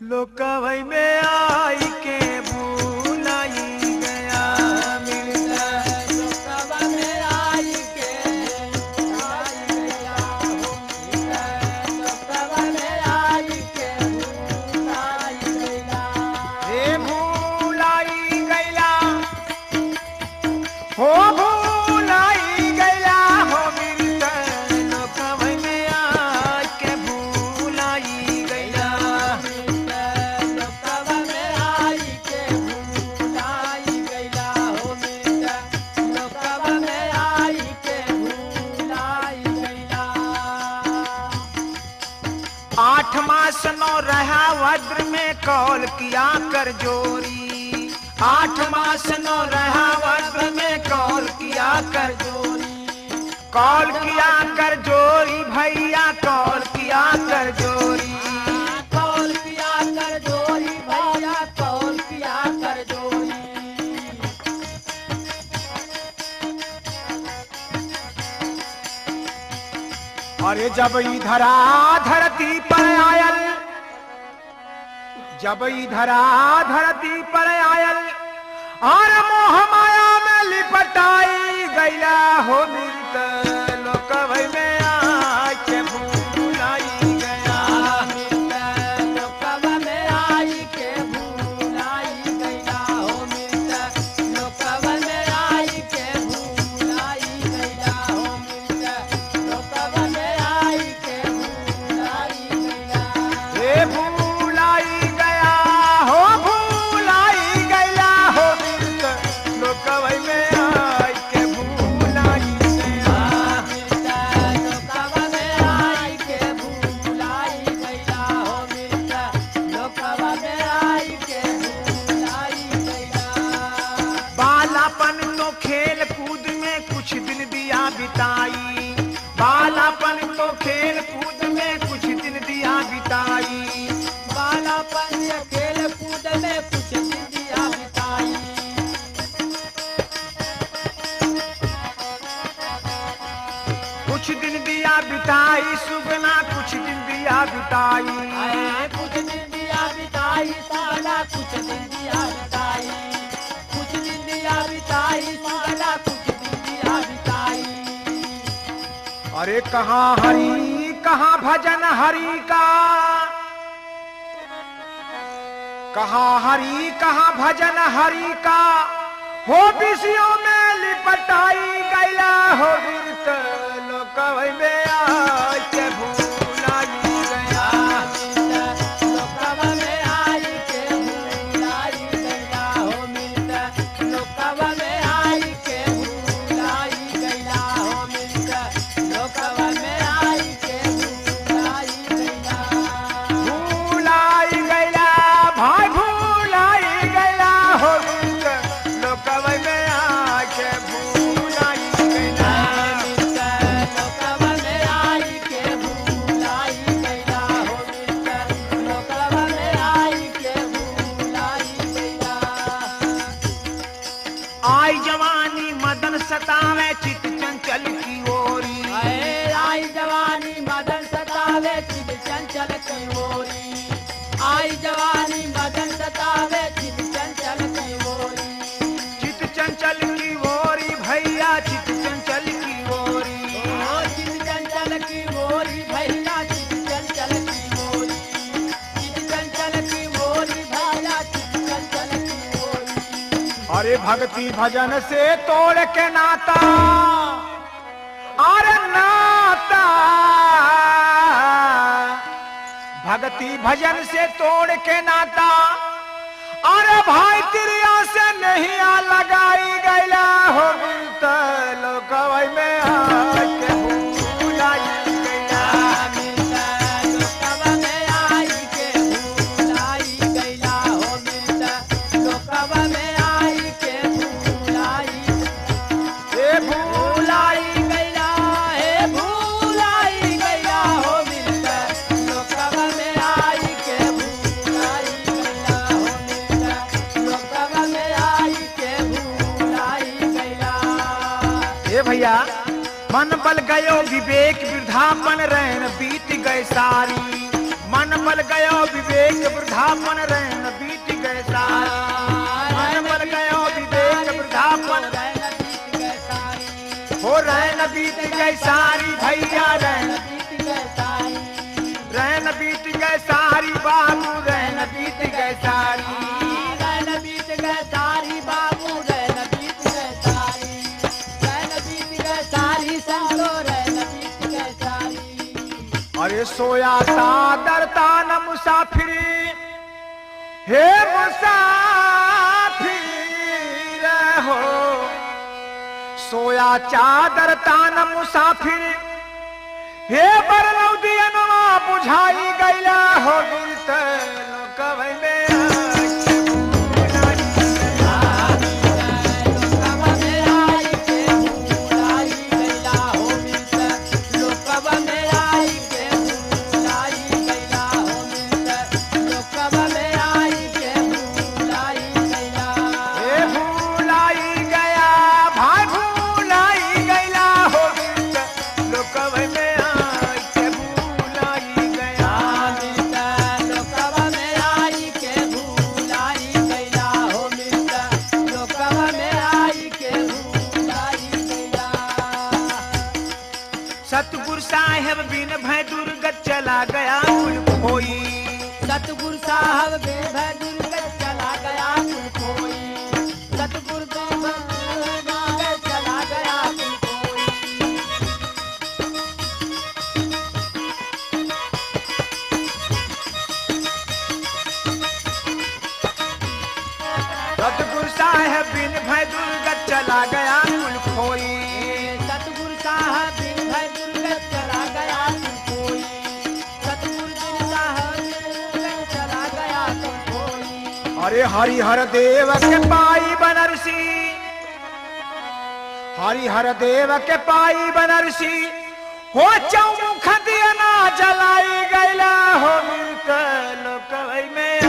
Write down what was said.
लोकवै में आई के भूलाई गया मिलता लोकवा में आई के भूलाई गया मिलता लोकवा में आई के भूलाई गया हे भूलाई गया हो भूलाई गया हो मिलता लोकवै में आई के भूलाई गया लोकवा में आई के भूलाई गया हो मिलता लोकवा में आई के भूलाई गया 8 मास नौ रहा वज्र में कौल किया कर जोरी 8 मास नौ रहा वज्र में कौल किया कर कौल किया कर जोरी भैया कौल किया कर जोरी कौल किया कर जोरी भैया कौल किया कर जोरी अरे जब इधरा धरती पर आयल जब इधरा धरती पर आयल और मोह माया में लिपटाई गैला हो मिलत लोकवै में आके भूलाई गया लोकवा में आई के भूलाई गया हो मिलता लोकवा में आई के भूलाई गया हो मिलता लोकवा में आई के भूलाई गया हे भूलाई गया हो भूलाई गया हो मिलत लोकवै में आके भूलाई गया लोकवा में आई के भूलाई गया हो मिलता लोकवा में आई के भूलाई गया बालापन तो खेल कूद में कुछ दिन दिया बिताई बालापन तो खेल कूद में कुछ दिन दिया बिताई बालापन से खेल कूद में कुछ दिया बिताई कुछ दिन दिया बिताई सुगना कुछ दिन दिया बिताई कुछ दिन दिया बिताई साला कुछ दिन दिया बिताई कुछ दिन दिया बिताई साला कुछ दिन दिया बिताई अरे कहाँ हरि कहाँ भजन हरि का कहाँ हरि कहाँ भजन हरि का हो विषयों में लिपटाई गैला हो वीरत लोकवै में आके भूलाई गया लोकवा में आई के भूलाई गया हो मिलता लोकवा में आई के भूलाई गया हो मिलता लोकवा में आई के भूलाई गया भूलाई गया भाई भूलाई गया हो वीरत लोकवै में आके भूलाई गया लोकवा में आई के भूलाई गया हो मिलता लोकवा में आई के भूलाई गया आई जवानी मदन सतावे चित चंचल की ओरी आई जवानी मदन सतावे चित चंचल की ओरी आई जवानी मदन सतावे चित चंचल की ओरी चित चंचल की ओरी भैया चित चंचल की ओरी चित चंचल की ओरी भैया चित चंचल की ओरी चित चंचल की ओरी भैया चित चंचल की ओरी अरे भक्ति भजन से तोड़ के नाता अरे नाता भक्ति भजन से तोड़ के नाता अरे भाई तिरिया से नहीं आ लगाई गैला हो मिलत लोकवै में आके भूलाई गया लोकवा में आई के भूलाई गया हो मिलता लोकवा में आई के भूलाई हे भूलाई गया हे भूलाई गया हो मिलता लोकवा में आई के भूलाई गया हो मिलता लोकवा में आई के भूलाई गया हे भैया मन बल गयो विवेक वृद्धापन रहन बीत गए सारी मन बल गयो विवेक वृद्धापन रैन बीत गए सारी। मन बल गयो विवेक वृद्धापन हो रैन बीत गए सारी भैया रैन रैन बीत गए सारी बाबू रैन बीत गए सारी। अरे सोया सादर तान मुसाफिरी हे मुसाफिर हो सोया चादर तान मुसाफिर हे बरनौदियनवा बुझाई गैला हो गिरत लोकवै में सतगुरु साहेब बिन भय दुर्गत चला गया कुल खोई। सतगुरु साहब बिन भय दुर्गत चला गया कुल खोई। सतगुरु बिन भय दुर्गत चला गया कुल खोई। सतगुरु साहेब बिन भय दुर्गत चला गया कुल खोई। सतगुरु साहब बिन भय दुर्गत चला गया कुल खोई। सतगुरु बिन साहब चला गया कुल खोई। अरे हरिहर देव के पाई बनरसी हरिहर देव के पाई बनरसी हो चौमुख दिया ना जलाई गैला हो मृत लोकवै में